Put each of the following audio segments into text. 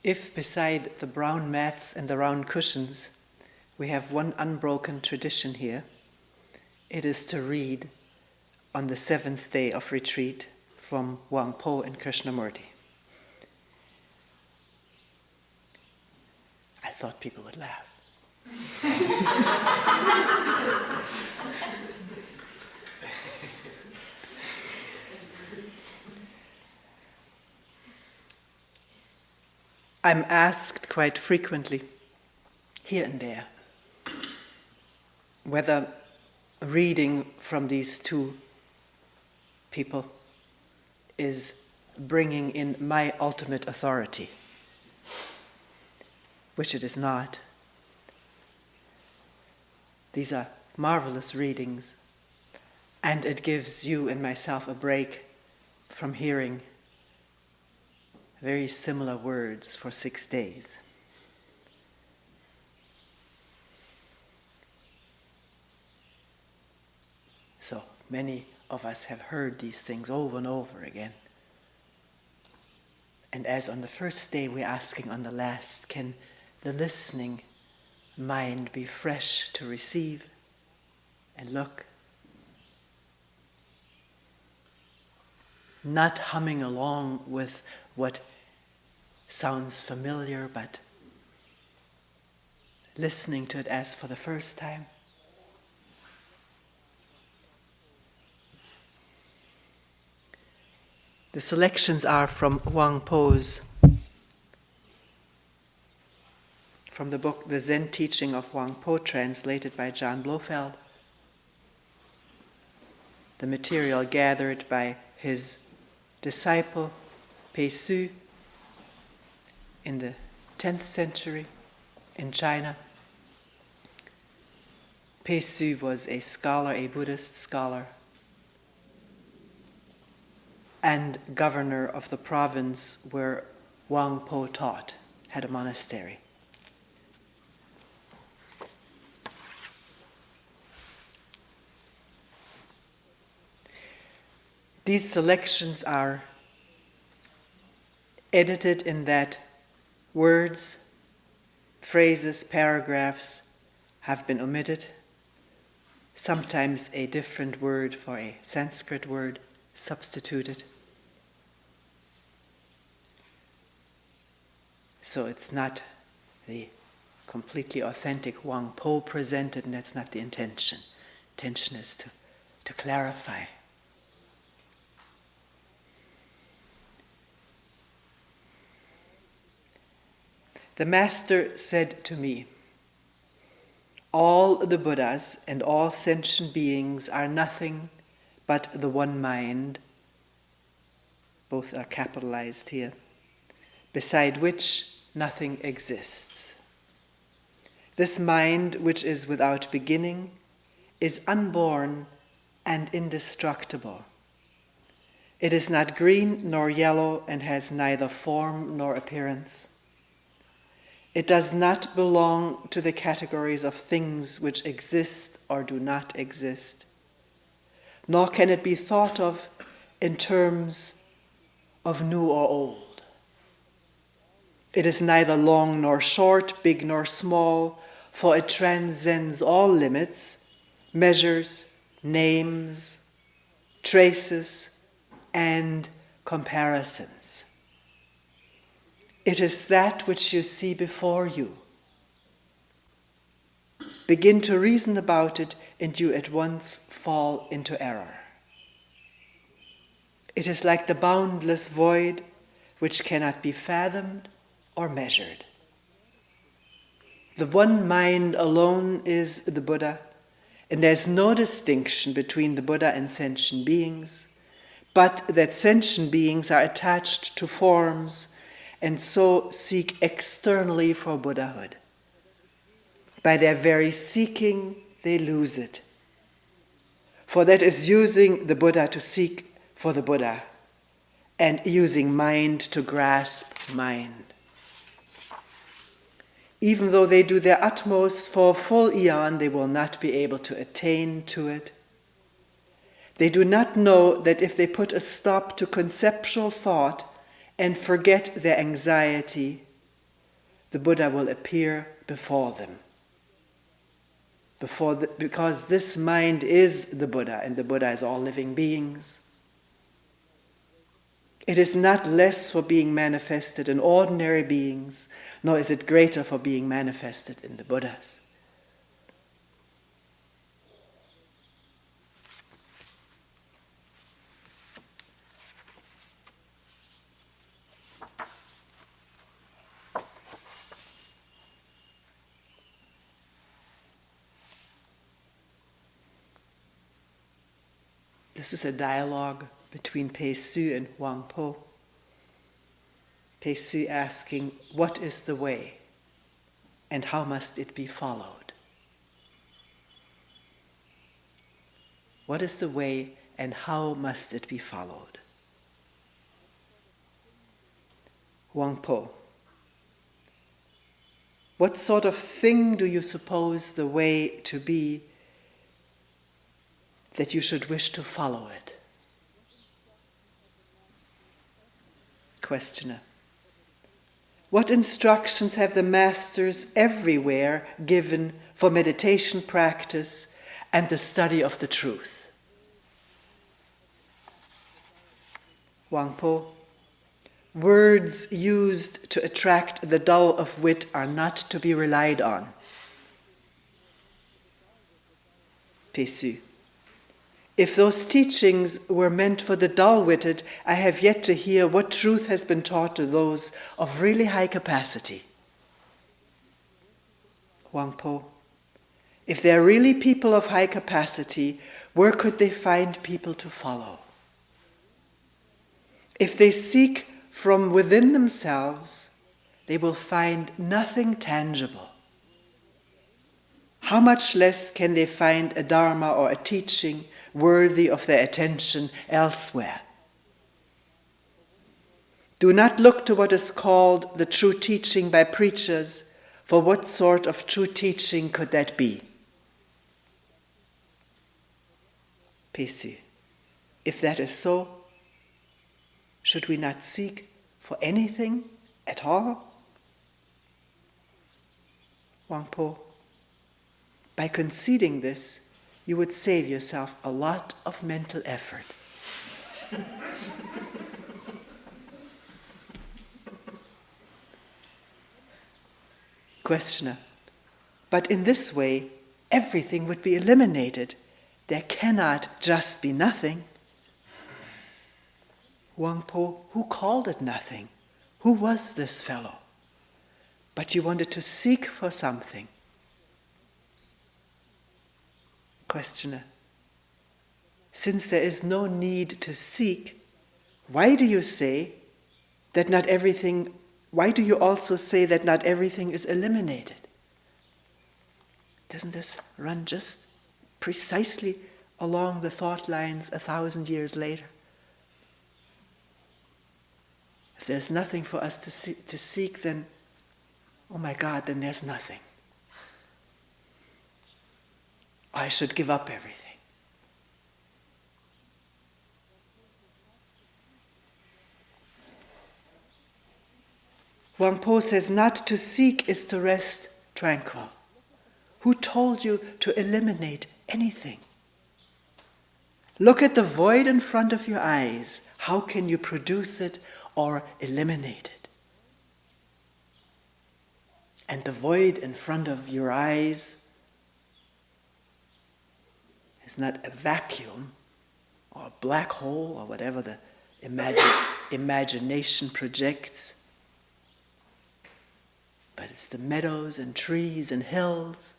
If beside the brown mats and the round cushions we have one unbroken tradition here, it is to read on the 7th day of retreat from Huang and Krishnamurti. I thought people would laugh. I'm asked quite frequently, here and there, whether reading from these two people is bringing in my ultimate authority, which it is not. These are marvelous readings, and it gives you and myself a break from hearing very similar words for 6 days. So many of us have heard these things over and over again. And as on the first day, we're asking on the last, can the listening mind be fresh to receive and look? Not humming along with what sounds familiar, but listening to it as for the first time. The selections are from Huang from the book The Zen Teaching of Huang Po, translated by John Blofeld. The material gathered by his disciple Pei Su in the 10th century in China. Pei Su was a scholar, a Buddhist scholar, and governor of the province where Huang Po taught, had a monastery. These selections are edited in that words, phrases, paragraphs have been omitted, sometimes a different word for a Sanskrit word substituted. So it's not the completely authentic Huang Po presented, and that's not the intention. Intention is to clarify. The Master said to me, all the Buddhas and all sentient beings are nothing but the one mind, both are capitalized here, beside which nothing exists. This mind, which is without beginning, is unborn and indestructible. It is not green nor yellow and has neither form nor appearance. It does not belong to the categories of things which exist or do not exist, nor can it be thought of in terms of new or old. It is neither long nor short, big nor small, for it transcends all limits, measures, names, traces, and comparisons. It is that which you see before you. Begin to reason about it, and you at once fall into error. It is like the boundless void which cannot be fathomed or measured. The one mind alone is the Buddha, and there's no distinction between the Buddha and sentient beings, but that sentient beings are attached to forms and so seek externally for Buddhahood. By their very seeking, they lose it. For that is using the Buddha to seek for the Buddha, and using mind to grasp mind. Even though they do their utmost for a full eon, they will not be able to attain to it. They do not know that if they put a stop to conceptual thought and forget their anxiety, the Buddha will appear before them. Because this mind is the Buddha, and the Buddha is all living beings. It is not less for being manifested in ordinary beings, nor is it greater for being manifested in the Buddhas. This is a dialogue between Pei Su and Huang Po. Pei Su asking, what is the way and how must it be followed? What is the way and how must it be followed? Huang Po, what sort of thing do you suppose the way to be that you should wish to follow it? Questioner, what instructions have the masters everywhere given for meditation practice and the study of the truth? Huang Po, words used to attract the dull of wit are not to be relied on. Pei Su, if those teachings were meant for the dull-witted, I have yet to hear what truth has been taught to those of really high capacity. Huang Po, if they are really people of high capacity, where could they find people to follow? If they seek from within themselves, they will find nothing tangible. How much less can they find a dharma or a teaching worthy of their attention elsewhere? Do not look to what is called the true teaching by preachers, for what sort of true teaching could that be? Pei Su, if that is so, should we not seek for anything at all? Huang Po, by conceding this, you would save yourself a lot of mental effort. Questioner, but in this way, everything would be eliminated. There cannot just be nothing. Huang Po, who called it nothing? Who was this fellow? But you wanted to seek for something. Questioner, since there is no need to seek, why do you also say that not everything is eliminated? Doesn't this run just precisely along the thought lines 1,000 years later? If there's nothing for us to seek, then, oh my God, then there's nothing. I should give up everything. Huang Po says not to seek is to rest tranquil. Who told you to eliminate anything? Look at the void in front of your eyes. How can you produce it or eliminate it? And the void in front of your eyes is not a vacuum or a black hole or whatever the imagination projects, but it's the meadows and trees and hills,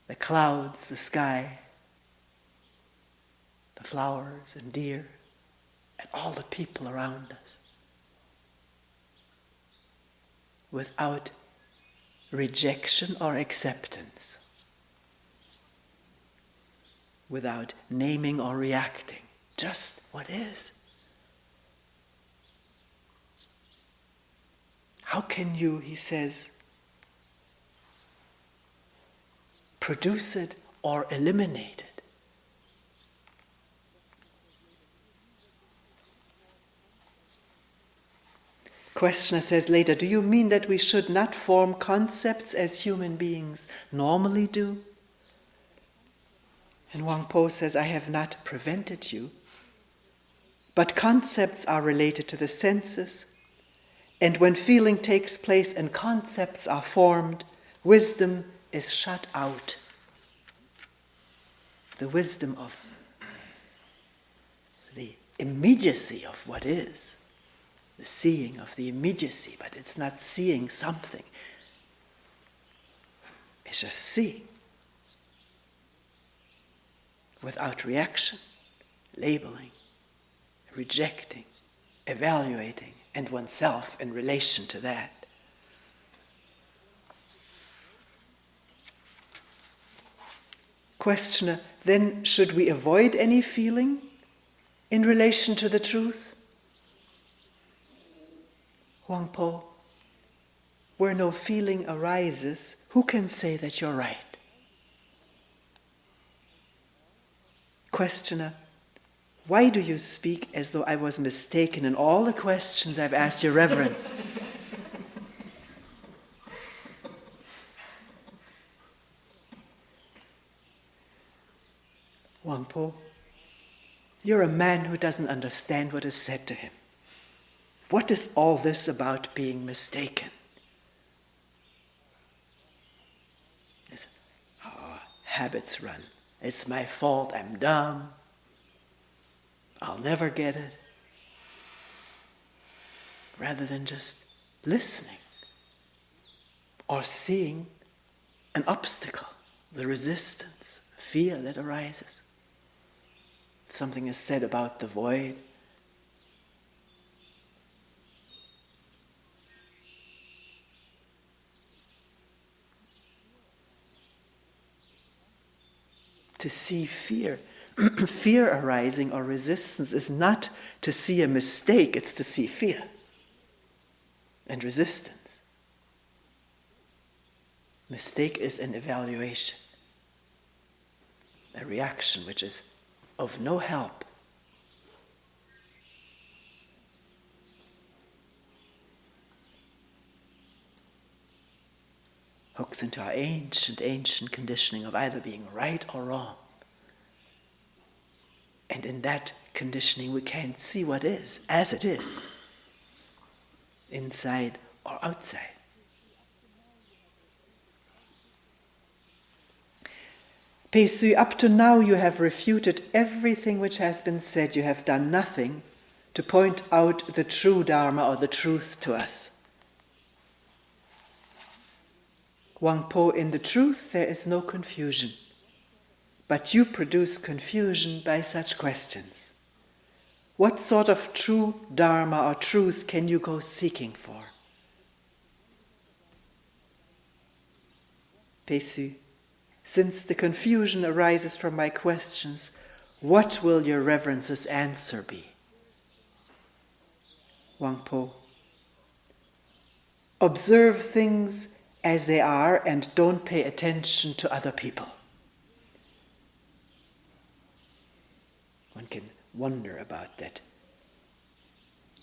the clouds, the sky, the flowers and deer, and all the people around us. Without rejection or acceptance, without naming or reacting, just what is. How can you, he says, produce it or eliminate it? Questioner says later, do you mean that we should not form concepts as human beings normally do? And Huang Po says, I have not prevented you, but concepts are related to the senses, and when feeling takes place and concepts are formed, wisdom is shut out. The wisdom of the immediacy of what is, the seeing of the immediacy, but it's not seeing something. It's just seeing without reaction, labeling, rejecting, evaluating, and oneself in relation to that. Questioner, then should we avoid any feeling in relation to the truth? Huang Po, where no feeling arises, who can say that you're right? Questioner, why do you speak as though I was mistaken in all the questions I've asked your reverence? Huang Po, you're a man who doesn't understand what is said to him. What is all this about being mistaken? It's how our habits run. It's my fault, I'm dumb. I'll never get it. Rather than just listening or seeing an obstacle, the resistance, fear that arises. Something is said about the void. To see fear, fear arising or resistance is not to see a mistake, it's to see fear and resistance. Mistake is an evaluation, a reaction which is of no help. Hooks into our ancient conditioning of either being right or wrong. And in that conditioning we can't see what is, as it is, inside or outside. Pesu, up to now you have refuted everything which has been said. You have done nothing to point out the true Dharma or the truth to us. Huang Po, in the truth there is no confusion, but you produce confusion by such questions. What sort of true Dharma or truth can you go seeking for? Pesu, since the confusion arises from my questions, what will your reverence's answer be? Huang Po, observe things as they are and don't pay attention to other people. One can wonder about that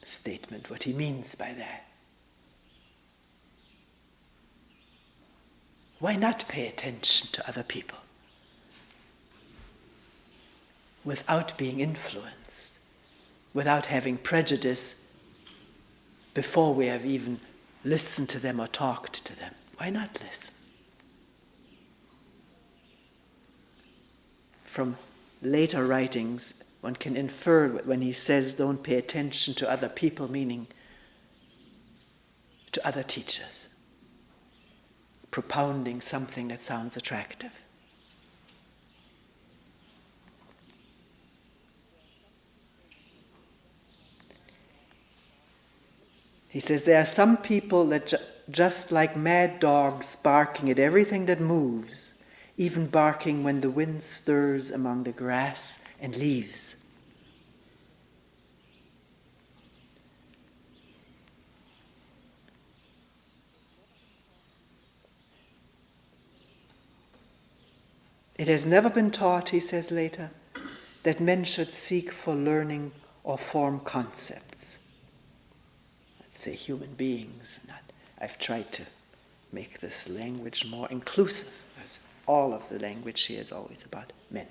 statement, what he means by that. Why not pay attention to other people without being influenced, without having prejudice before we have even listened to them or talked to them? Why not listen? From later writings, one can infer when he says don't pay attention to other people, meaning to other teachers, propounding something that sounds attractive. He says there are some people that just like mad dogs barking at everything that moves, even barking when the wind stirs among the grass and leaves. It has never been taught, he says later, that men should seek for learning or form concepts. That's say human beings. I've tried to make this language more inclusive, as all of the language here is always about men.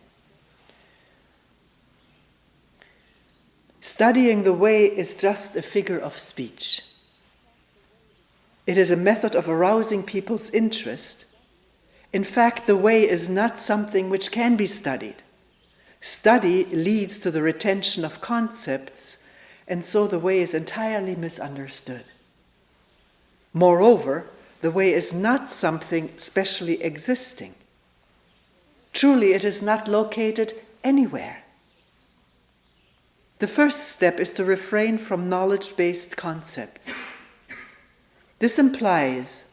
Studying the way is just a figure of speech. It is a method of arousing people's interest. In fact, the way is not something which can be studied. Study leads to the retention of concepts, and so the way is entirely misunderstood. Moreover, the way is not something specially existing. Truly, it is not located anywhere. The first step is to refrain from knowledge-based concepts. This implies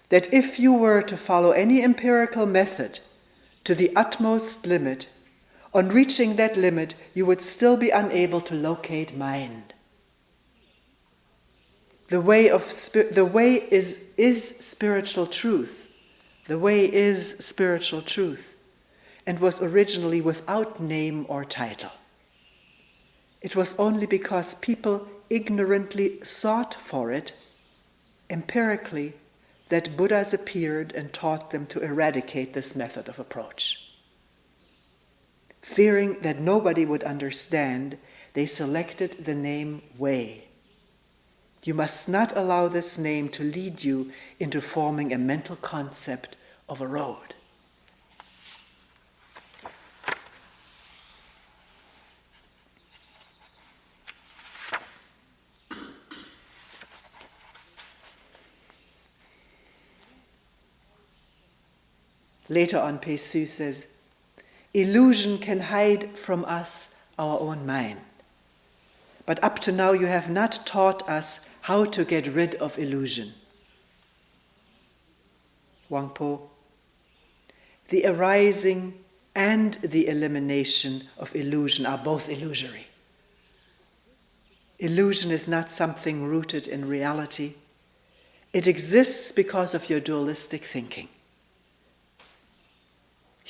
that if you were to follow any empirical method to the utmost limit, on reaching that limit, you would still be unable to locate mind. The way is spiritual truth. The way is spiritual truth, and was originally without name or title. It was only because people ignorantly sought for it, empirically, that Buddhas appeared and taught them to eradicate this method of approach. Fearing that nobody would understand, they selected the name Way. You must not allow this name to lead you into forming a mental concept of a road. Later on, Pessu says, illusion can hide from us our own mind. But up to now you have not taught us how to get rid of illusion. Huang, the arising and the elimination of illusion are both illusory. Illusion is not something rooted in reality. It exists because of your dualistic thinking.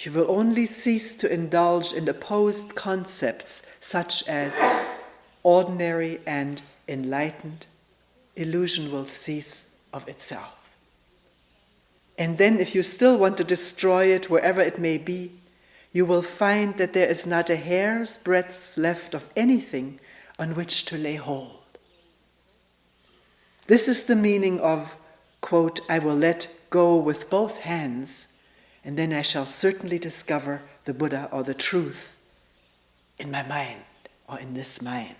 You will only cease to indulge in opposed concepts such as ordinary and enlightened. Illusion will cease of itself. And then if you still want to destroy it wherever it may be, you will find that there is not a hair's breadth left of anything on which to lay hold. This is the meaning of, quote, I will let go with both hands, and then I shall certainly discover the Buddha or the truth in my mind or in this mind.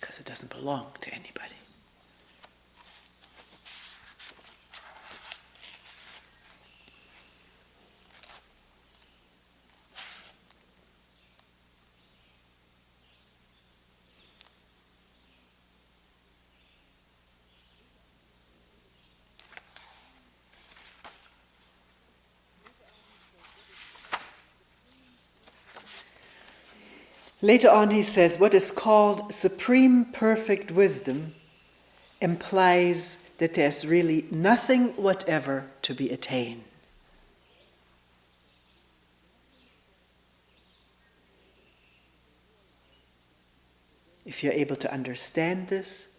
Because it doesn't belong to anybody. Later on he says, what is called supreme perfect wisdom implies that there's really nothing whatever to be attained. If you're able to understand this,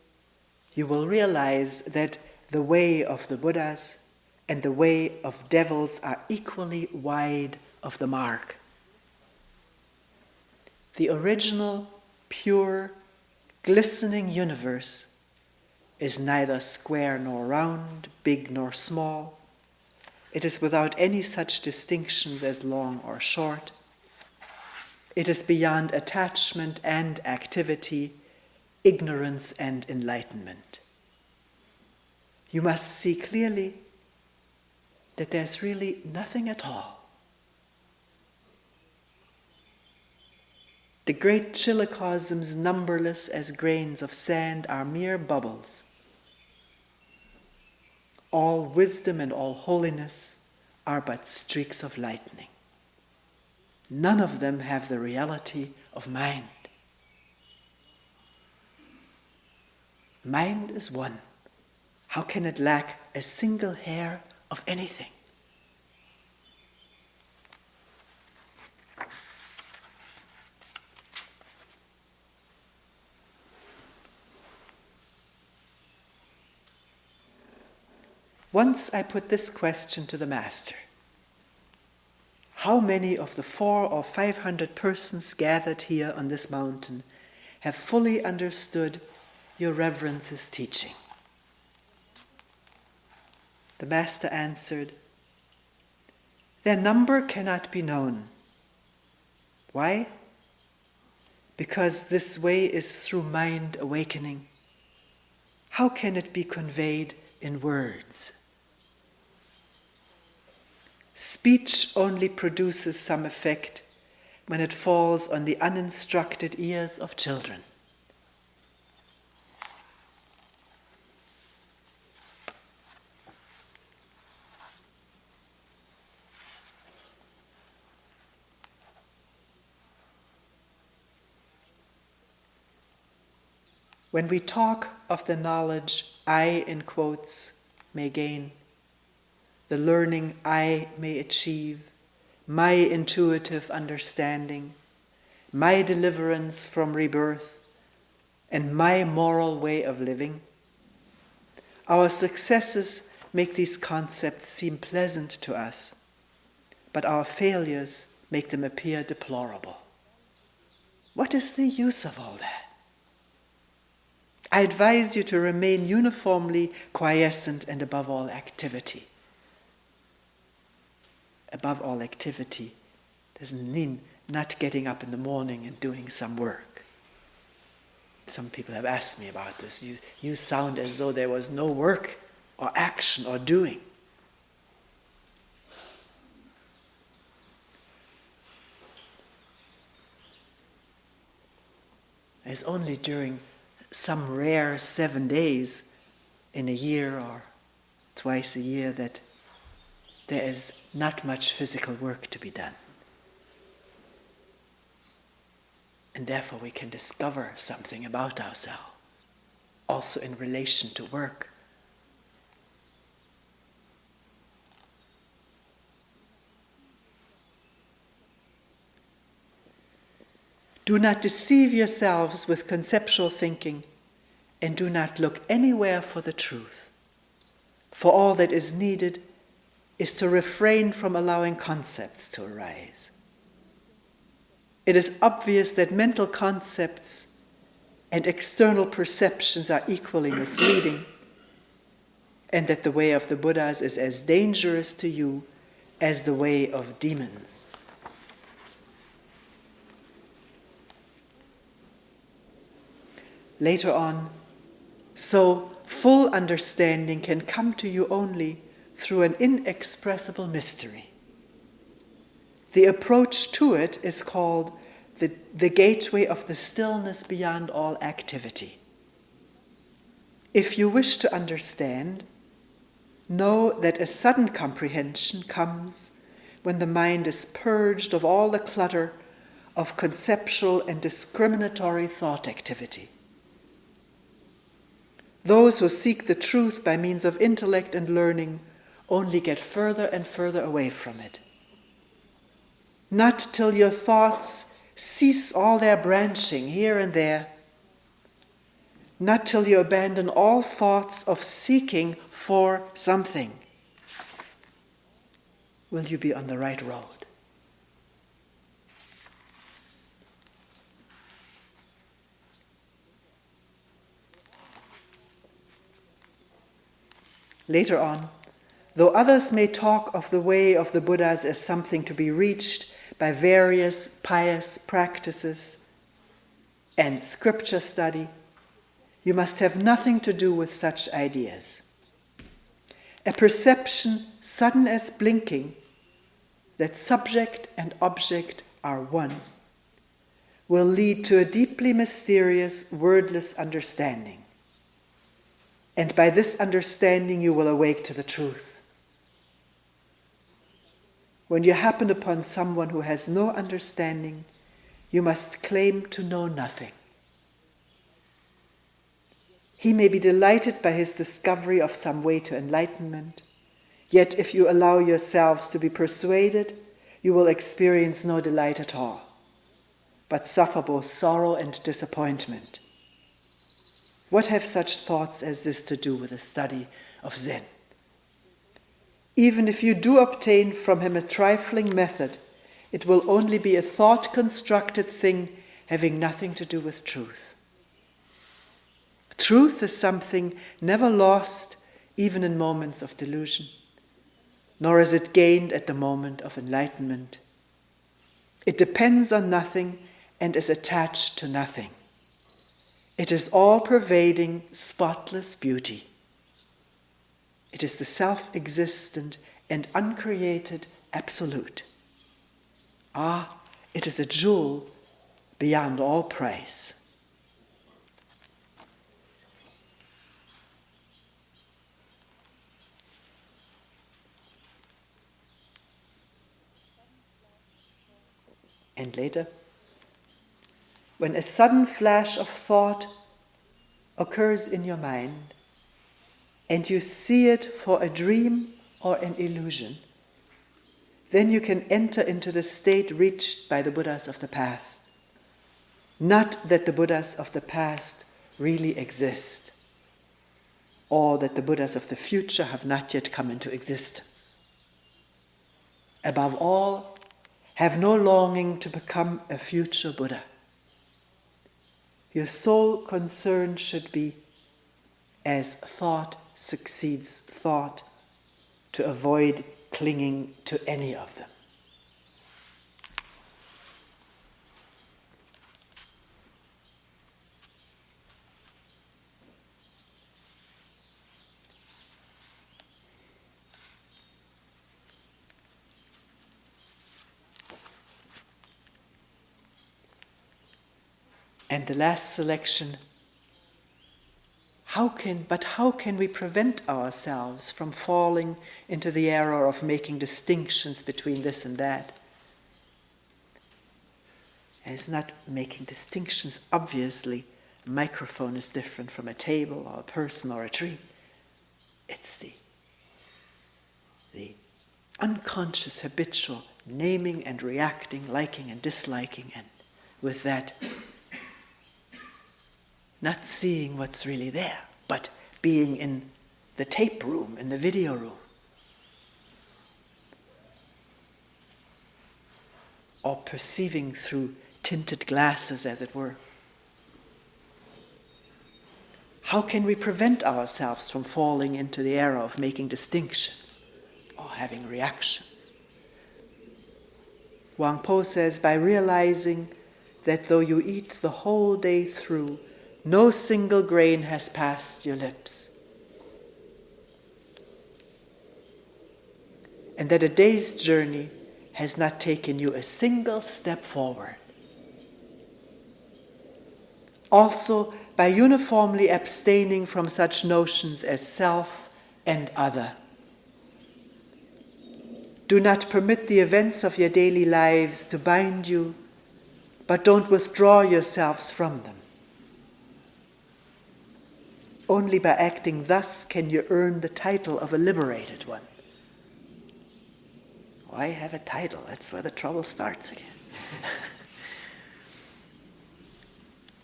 you will realize that the way of the Buddhas and the way of devils are equally wide of the mark. The original, pure, glistening universe is neither square nor round, big nor small. It is without any such distinctions as long or short. It is beyond attachment and activity, ignorance and enlightenment. You must see clearly that there's really nothing at all. The great chillicosms, numberless as grains of sand, are mere bubbles. All wisdom and all holiness are but streaks of lightning. None of them have the reality of mind. Mind is one. How can it lack a single hair of anything? Once I put this question to the Master: how many of the 400 or 500 persons gathered here on this mountain have fully understood your Reverence's teaching? The Master answered, their number cannot be known. Why? Because this way is through mind awakening. How can it be conveyed in words? Speech only produces some effect when it falls on the uninstructed ears of children. When we talk of the knowledge I, in quotes, may gain, the learning I may achieve, my intuitive understanding, my deliverance from rebirth, and my moral way of living, our successes make these concepts seem pleasant to us, but our failures make them appear deplorable. What is the use of all that? I advise you to remain uniformly quiescent and above all activity. Above all activity doesn't mean not getting up in the morning and doing some work. Some people have asked me about this. You sound as though there was no work or action or doing. It's only during some rare 7 days in a year or twice a year that there is not much physical work to be done. And therefore we can discover something about ourselves, also in relation to work. Do not deceive yourselves with conceptual thinking, and do not look anywhere for the truth. For all that is needed is to refrain from allowing concepts to arise. It is obvious that mental concepts and external perceptions are equally misleading, and that the way of the Buddhas is as dangerous to you as the way of demons. Later on, so full understanding can come to you only through an inexpressible mystery. The approach to it is called the gateway of the stillness beyond all activity. If you wish to understand, know that a sudden comprehension comes when the mind is purged of all the clutter of conceptual and discriminatory thought activity. Those who seek the truth by means of intellect and learning only get further and further away from it. Not till your thoughts cease all their branching here and there, not till you abandon all thoughts of seeking for something, will you be on the right road. Later on, though others may talk of the way of the Buddhas as something to be reached by various pious practices and scripture study, you must have nothing to do with such ideas. A perception sudden as blinking that subject and object are one will lead to a deeply mysterious, wordless understanding. And by this understanding you will awake to the truth. When you happen upon someone who has no understanding, you must claim to know nothing. He may be delighted by his discovery of some way to enlightenment, yet if you allow yourselves to be persuaded, you will experience no delight at all, but suffer both sorrow and disappointment. What have such thoughts as this to do with the study of Zen? Even if you do obtain from him a trifling method, it will only be a thought-constructed thing having nothing to do with truth. Truth is something never lost, even in moments of delusion, nor is it gained at the moment of enlightenment. It depends on nothing and is attached to nothing. It is all-pervading, spotless beauty. It is the self-existent and uncreated absolute. Ah, it is a jewel beyond all price. And later, when a sudden flash of thought occurs in your mind, and you see it for a dream or an illusion, then you can enter into the state reached by the Buddhas of the past. Not that the Buddhas of the past really exist, or that the Buddhas of the future have not yet come into existence. Above all, have no longing to become a future Buddha. Your sole concern should be, as thought succeeds thought, to avoid clinging to any of them. And the last selection, how can we prevent ourselves from falling into the error of making distinctions between this and that? And it's not making distinctions, obviously. A microphone is different from a table or a person or a tree. It's the unconscious, habitual naming and reacting, liking and disliking, and with that, not seeing what's really there, but being in the tape room, in the video room. Or perceiving through tinted glasses, as it were. How can we prevent ourselves from falling into the error of making distinctions or having reactions? Huang says, by realizing that though you eat the whole day through, no single grain has passed your lips. And that a day's journey has not taken you a single step forward. Also, by uniformly abstaining from such notions as self and other. Do not permit the events of your daily lives to bind you, but don't withdraw yourselves from them. Only by acting thus can you earn the title of a liberated one. Why have a title? That's where the trouble starts again.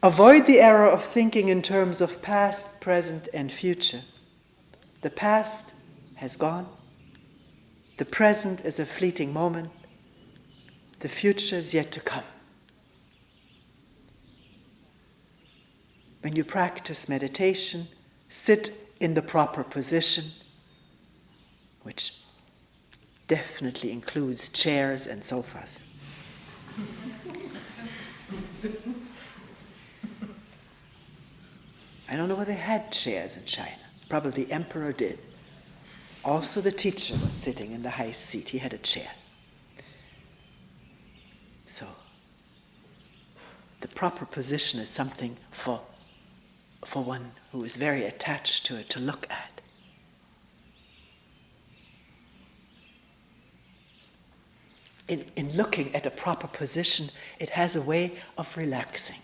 Avoid the error of thinking in terms of past, present, and future. The past has gone. The present is a fleeting moment. The future is yet to come. When you practice meditation, sit in the proper position, which definitely includes chairs and sofas. I don't know whether they had chairs in China. Probably the emperor did. Also the teacher was sitting in the high seat. He had a chair. So, the proper position is something for one who is very attached to it to look at. In looking at a proper position, it has a way of relaxing.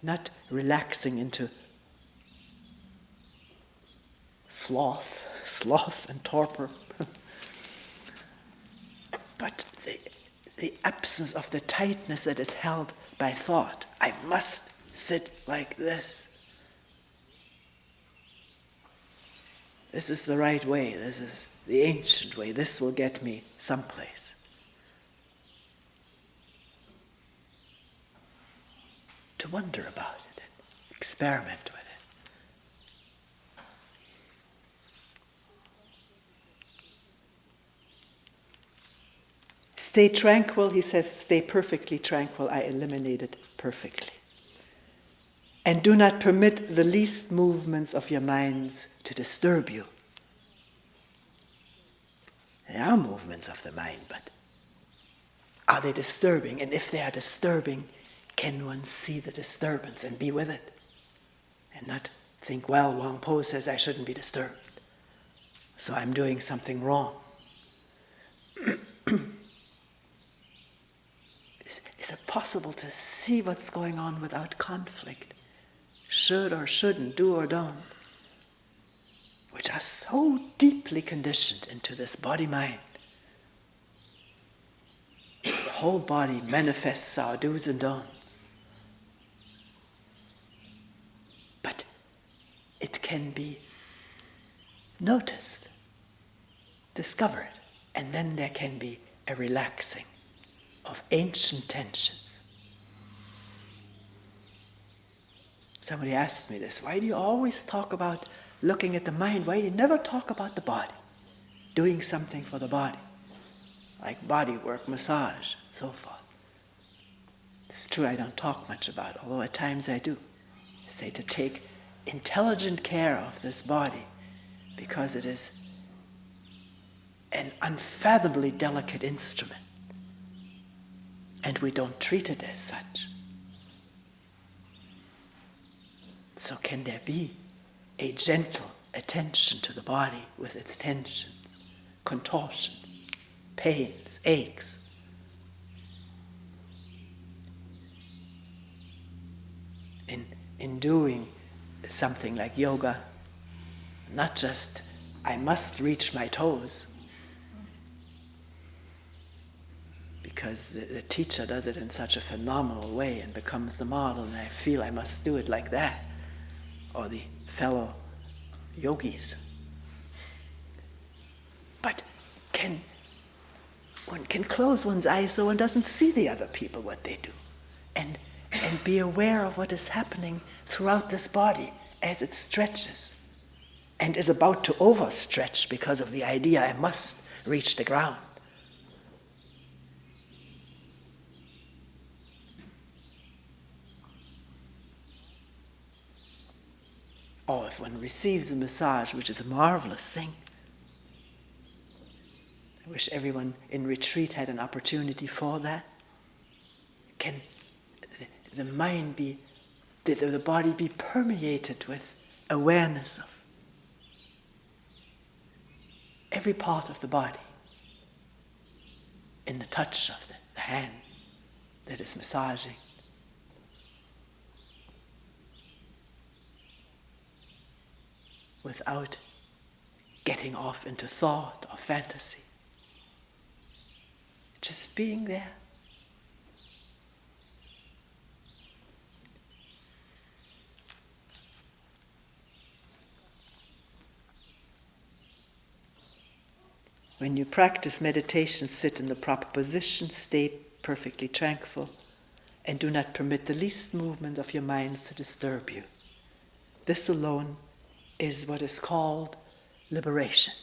Not relaxing into sloth and torpor, but the absence of the tightness that is held by thought. I must sit like this. This is the right way. This is the ancient way. This will get me someplace. To wonder about it and experiment with it. Stay tranquil, he says, stay perfectly tranquil. I eliminate it perfectly. And do not permit the least movements of your minds to disturb you. There are movements of the mind, but are they disturbing? And if they are disturbing, can one see the disturbance and be with it? And not think, well, Huang Po says I shouldn't be disturbed, so I'm doing something wrong. Is it possible to see what's going on without conflict? Should or shouldn't, do or don't, which are so deeply conditioned into this body-mind. The whole body manifests our do's and don'ts. But it can be noticed, discovered, and then there can be a relaxing of ancient tensions. Somebody asked me this, why do you always talk about looking at the mind? Why do you never talk about the body? Doing something for the body, like body work, massage, and so forth. It's true I don't talk much about it, although at times I do. I say to take intelligent care of this body because it is an unfathomably delicate instrument. And we don't treat it as such. So can there be a gentle attention to the body with its tensions, contortions, pains, aches? In doing something like yoga, not just I must reach my toes, because the teacher does it in such a phenomenal way and becomes the model, and I feel I must do it like that, or the fellow yogis. But one can close one's eyes so one doesn't see the other people, what they do, and be aware of what is happening throughout this body as it stretches and is about to overstretch because of the idea I must reach the ground. Or if one receives a massage, which is a marvelous thing. I wish everyone in retreat had an opportunity for that. Can the mind be, the body be permeated with awareness of every part of the body in the touch of the hand that is massaging? Without getting off into thought or fantasy. Just being there. When you practice meditation, sit in the proper position, stay perfectly tranquil, and do not permit the least movement of your minds to disturb you. This alone is what is called liberation.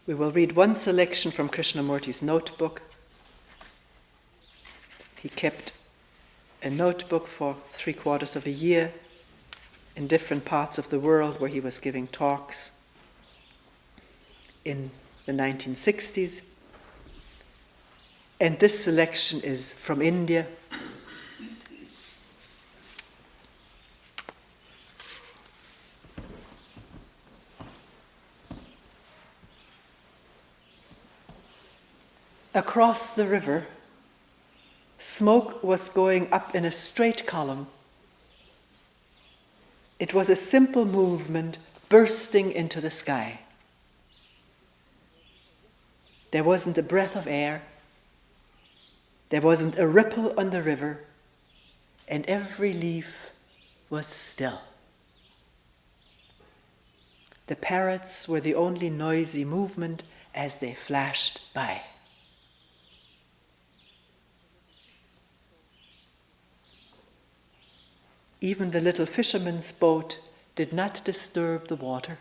We will read one selection from Krishnamurti's notebook. He kept a notebook for 3/4 of a year in different parts of the world where he was giving talks in the 1960s. And this selection is from India. Across the river, smoke was going up in a straight column. It was a simple movement bursting into the sky. There wasn't a breath of air. There wasn't a ripple on the river, and every leaf was still. The parrots were the only noisy movement as they flashed by. Even the little fisherman's boat did not disturb the water.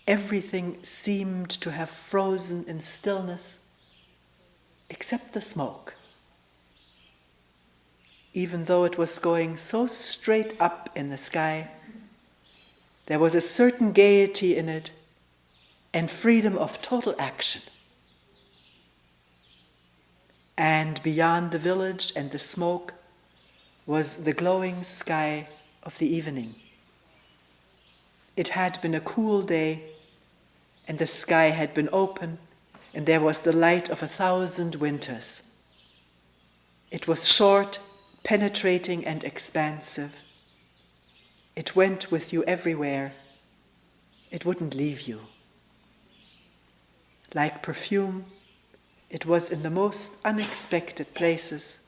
Everything seemed to have frozen in stillness, except the smoke. Even though it was going so straight up in the sky, there was a certain gaiety in it and freedom of total action. And beyond the village and the smoke was the glowing sky of the evening. It had been a cool day, and the sky had been open, and there was the light of 1,000 winters. It was short, penetrating, and expansive. It went with you everywhere. It wouldn't leave you. Like perfume, it was in the most unexpected places.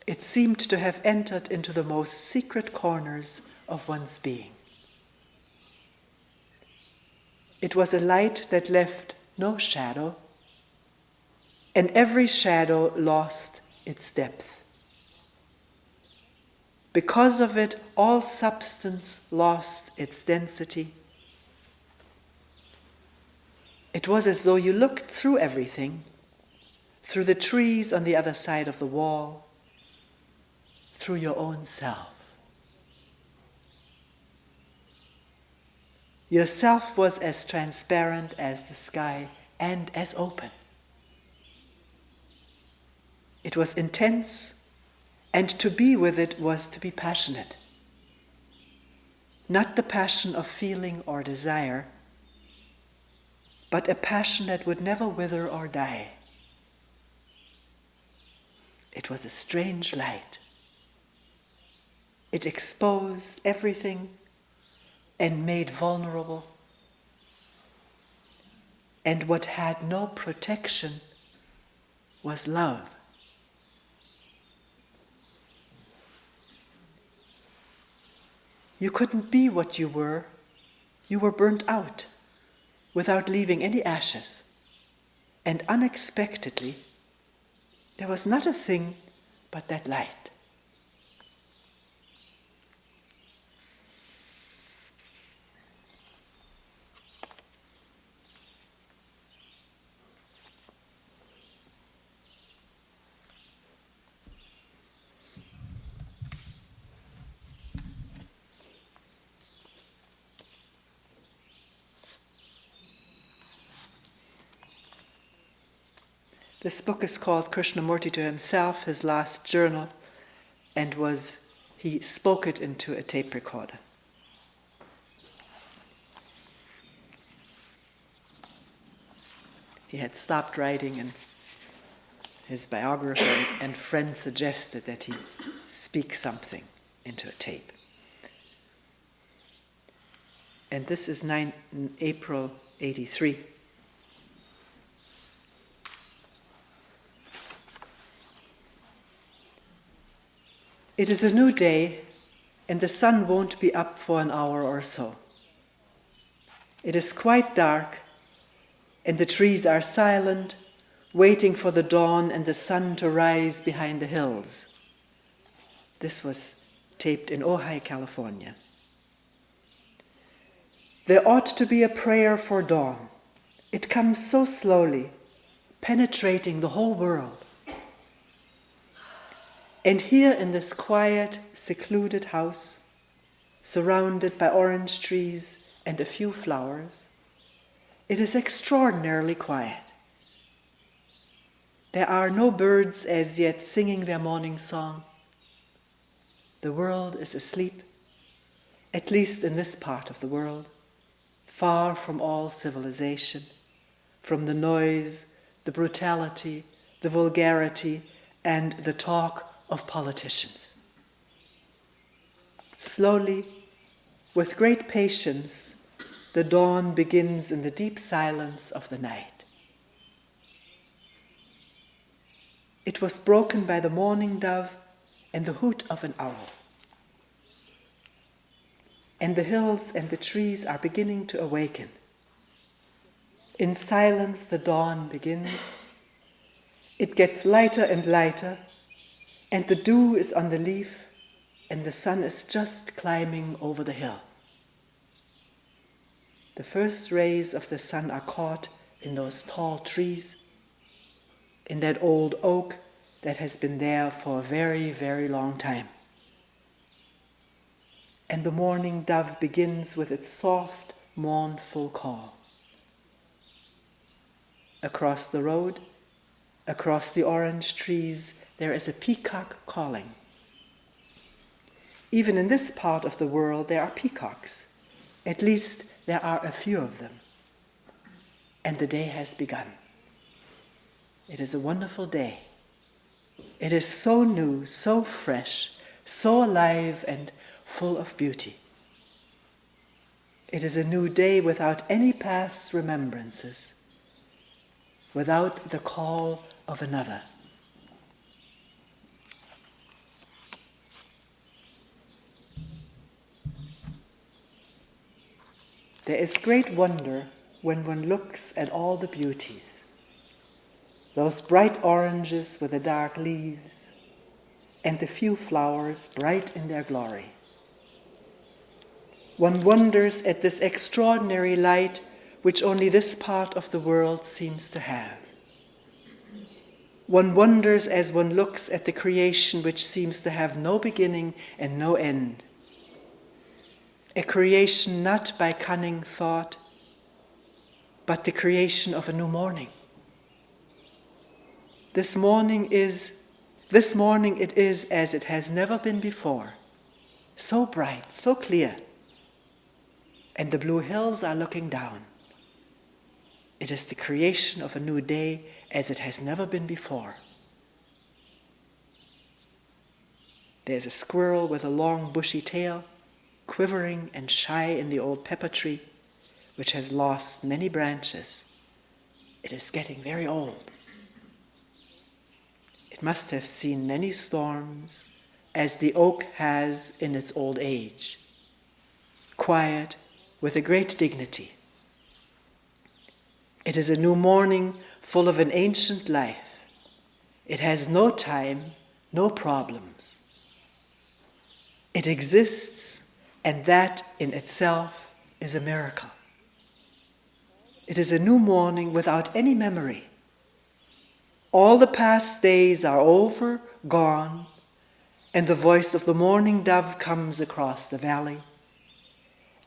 It seemed to have entered into the most secret corners of one's being. It was a light that left no shadow, and every shadow lost its depth. Because of it, all substance lost its density. It was as though you looked through everything, through the trees on the other side of the wall, through your own self. Yourself was as transparent as the sky and as open. It was intense, and to be with it was to be passionate. Not the passion of feeling or desire, but a passion that would never wither or die. It was a strange light. It exposed everything and made vulnerable. And what had no protection was love. You couldn't be what you were. You were burnt out, without leaving any ashes. And unexpectedly, there was not a thing but that light. This book is called Krishnamurti to Himself, his last journal, and he spoke it into a tape recorder. He had stopped writing, and his biographer and friend suggested that he speak something into a tape. And this is April 83. It is a new day, and the sun won't be up for an hour or so. It is quite dark, and the trees are silent, waiting for the dawn and the sun to rise behind the hills. This was taped in Ojai, California. There ought to be a prayer for dawn. It comes so slowly, penetrating the whole world. And here in this quiet, secluded house, surrounded by orange trees and a few flowers, it is extraordinarily quiet. There are no birds as yet singing their morning song. The world is asleep, at least in this part of the world, far from all civilization, from the noise, the brutality, the vulgarity, and the talk of politicians. Slowly, with great patience, the dawn begins in the deep silence of the night. It was broken by the mourning dove and the hoot of an owl. And the hills and the trees are beginning to awaken. In silence, the dawn begins. It gets lighter and lighter, and the dew is on the leaf, and the sun is just climbing over the hill. The first rays of the sun are caught in those tall trees, in that old oak that has been there for a very, very long time. And the morning dove begins with its soft, mournful call. Across the road, across the orange trees, there is a peacock calling. Even in this part of the world, there are peacocks. At least there are a few of them. And the day has begun. It is a wonderful day. It is so new, so fresh, so alive and full of beauty. It is a new day without any past remembrances, without the call of another. There is great wonder when one looks at all the beauties. Those bright oranges with the dark leaves, and the few flowers bright in their glory. One wonders at this extraordinary light which only this part of the world seems to have. One wonders as one looks at the creation which seems to have no beginning and no end. A creation not by cunning thought, but the creation of a new morning. This morning it is as it has never been before, so bright, so clear, and the blue hills are looking down. It is the creation of a new day as it has never been before. There's a squirrel with a long bushy tail, quivering and shy in the old pepper tree, which has lost many branches. It is getting very old. It must have seen many storms, as the oak has in its old age, quiet with a great dignity. It is a new morning full of an ancient life. It has no time, no problems. It exists, and that in itself is a miracle. It is a new morning without any memory. All the past days are over, gone, and the voice of the morning dove comes across the valley,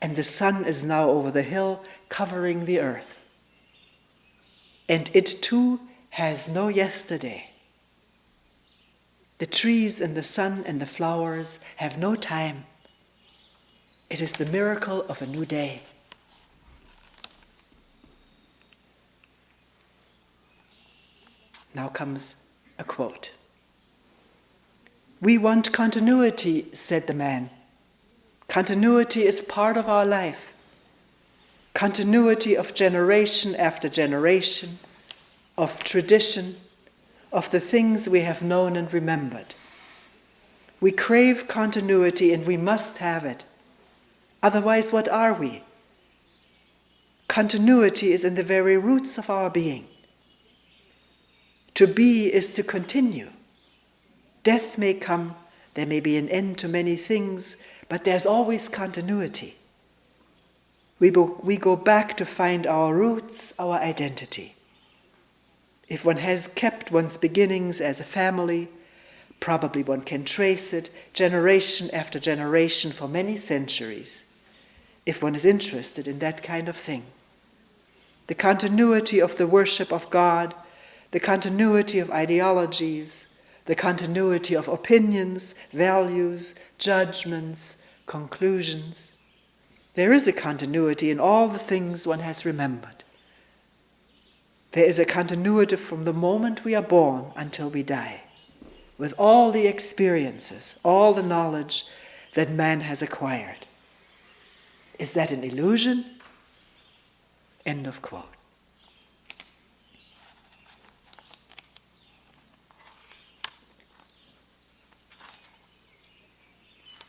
and the sun is now over the hill, covering the earth. And it too has no yesterday. The trees and the sun and the flowers have no time. It is the miracle of a new day. Now comes a quote. "We want continuity," said the man. "Continuity is part of our life. Continuity of generation after generation, of tradition, of the things we have known and remembered. We crave continuity and we must have it. Otherwise, what are we? Continuity is in the very roots of our being. To be is to continue. Death may come, there may be an end to many things, but there's always continuity. We go back to find our roots, our identity. If one has kept one's beginnings as a family, probably one can trace it generation after generation for many centuries, if one is interested in that kind of thing. The continuity of the worship of God, the continuity of ideologies, the continuity of opinions, values, judgments, conclusions. There is a continuity in all the things one has remembered. There is a continuity from the moment we are born until we die, with all the experiences, all the knowledge that man has acquired. Is that an illusion? End of quote.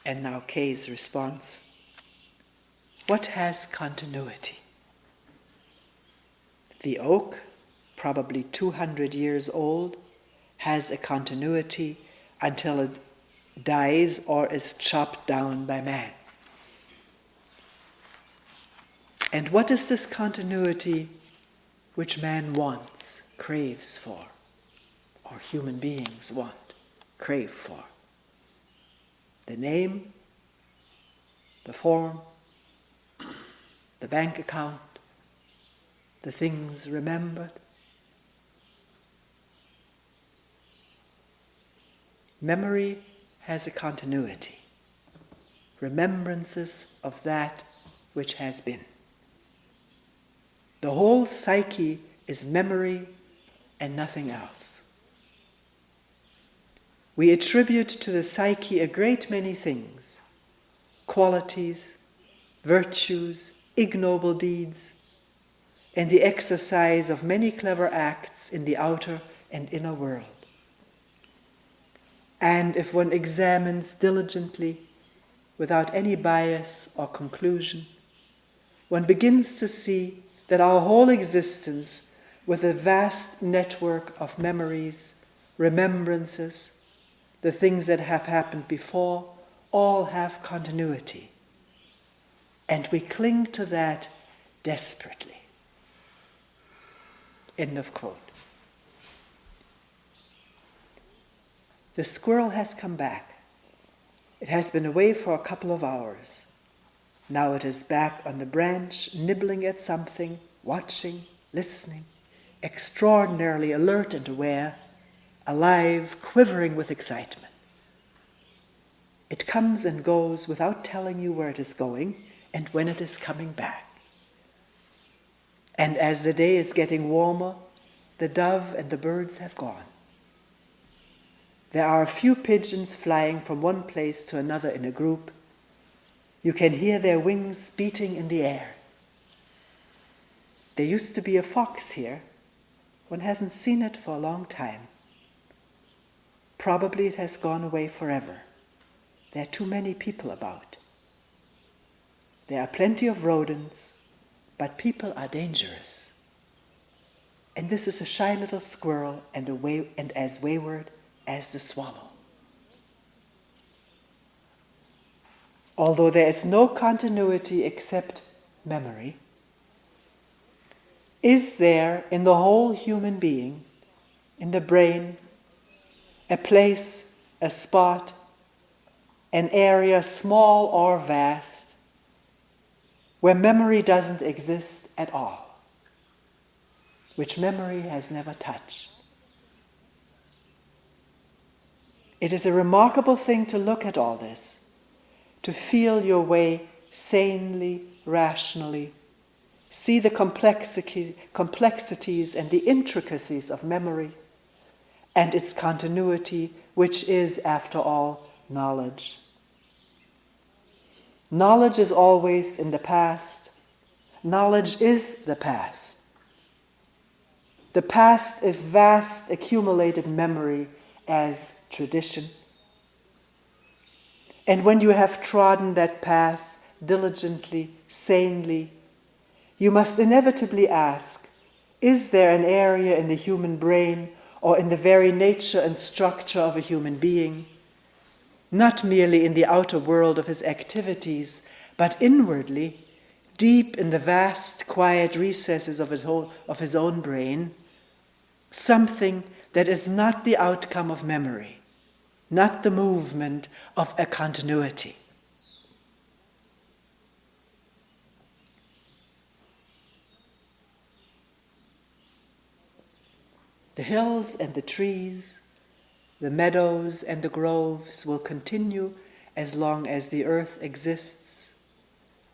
And now Kay's response. What has continuity? The oak, probably 200 years old, has a continuity until it dies or is chopped down by man. And what is this continuity which man wants, craves for, or human beings want, crave for? The name, the form, the bank account, the things remembered. Memory has a continuity, remembrances of that which has been. The whole psyche is memory and nothing else. We attribute to the psyche a great many things, qualities, virtues, ignoble deeds, and the exercise of many clever acts in the outer and inner world. And if one examines diligently, without any bias or conclusion, one begins to see that our whole existence, with a vast network of memories, remembrances, the things that have happened before, all have continuity. And we cling to that desperately. End of quote. The squirrel has come back. It has been away for a couple of hours. Now it is back on the branch, nibbling at something, watching, listening, extraordinarily alert and aware, alive, quivering with excitement. It comes and goes without telling you where it is going and when it is coming back. And as the day is getting warmer, the dove and the birds have gone. There are a few pigeons flying from one place to another in a group. You can hear their wings beating in the air. There used to be a fox here. One hasn't seen it for a long time. Probably it has gone away forever. There are too many people about. There are plenty of rodents, but people are dangerous. And this is a shy little squirrel and as wayward as the swallow. Although there is no continuity except memory, is there in the whole human being, in the brain, a place, a spot, an area small or vast, where memory doesn't exist at all, which memory has never touched? It is a remarkable thing to look at all this, to feel your way sanely, rationally, see the complexities and the intricacies of memory and its continuity, which is, after all, knowledge. Knowledge is always in the past. Knowledge is the past. The past is vast accumulated memory as tradition. And when you have trodden that path diligently, sanely, you must inevitably ask, is there an area in the human brain or in the very nature and structure of a human being, not merely in the outer world of his activities, but inwardly, deep in the vast, quiet recesses of his own brain, something that is not the outcome of memory, not the movement of a continuity? The hills and the trees, the meadows and the groves will continue as long as the earth exists,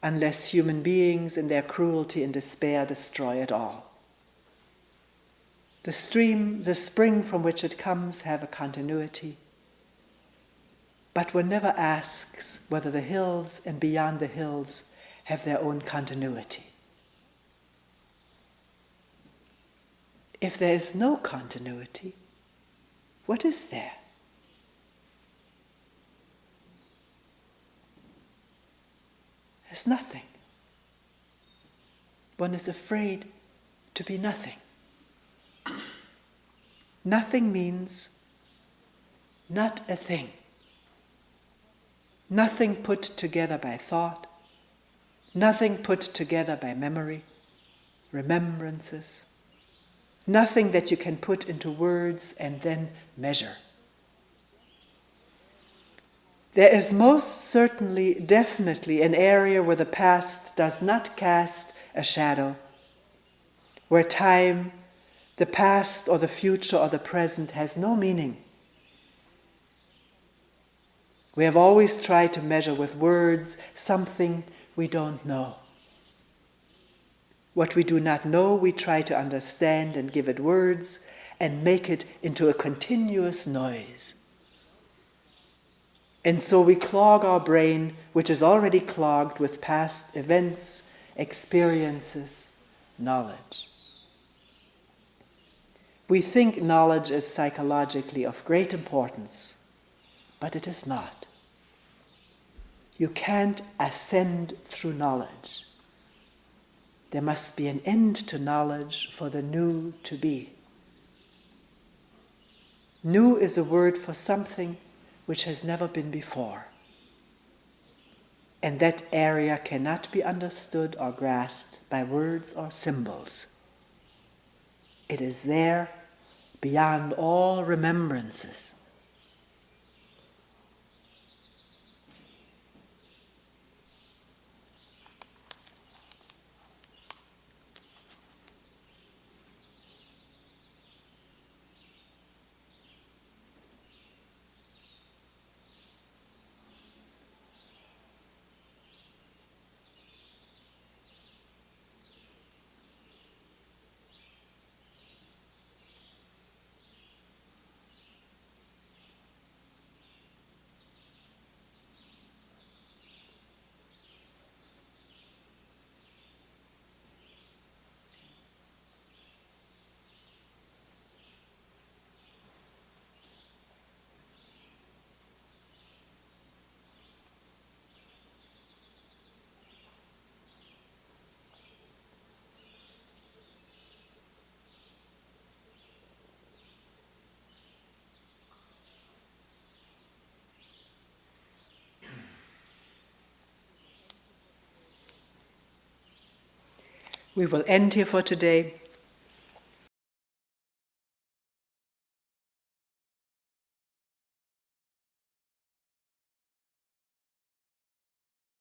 unless human beings in their cruelty and despair destroy it all. The stream, the spring from which it comes have a continuity, but one never asks whether the hills and beyond the hills have their own continuity. If there is no continuity, what is there? There's nothing. One is afraid to be nothing. Nothing means not a thing. Nothing put together by thought, nothing put together by memory, remembrances, nothing that you can put into words and then measure. There is most certainly, definitely, an area where the past does not cast a shadow, where time, the past or the future or the present has no meaning. We have always tried to measure with words something we don't know. What we do not know, we try to understand and give it words and make it into a continuous noise. And so we clog our brain, which is already clogged with past events, experiences, knowledge. We think knowledge is psychologically of great importance, but it is not. You can't ascend through knowledge. There must be an end to knowledge for the new to be. New is a word for something which has never been before. And that area cannot be understood or grasped by words or symbols. It is there beyond all remembrances. We will end here for today.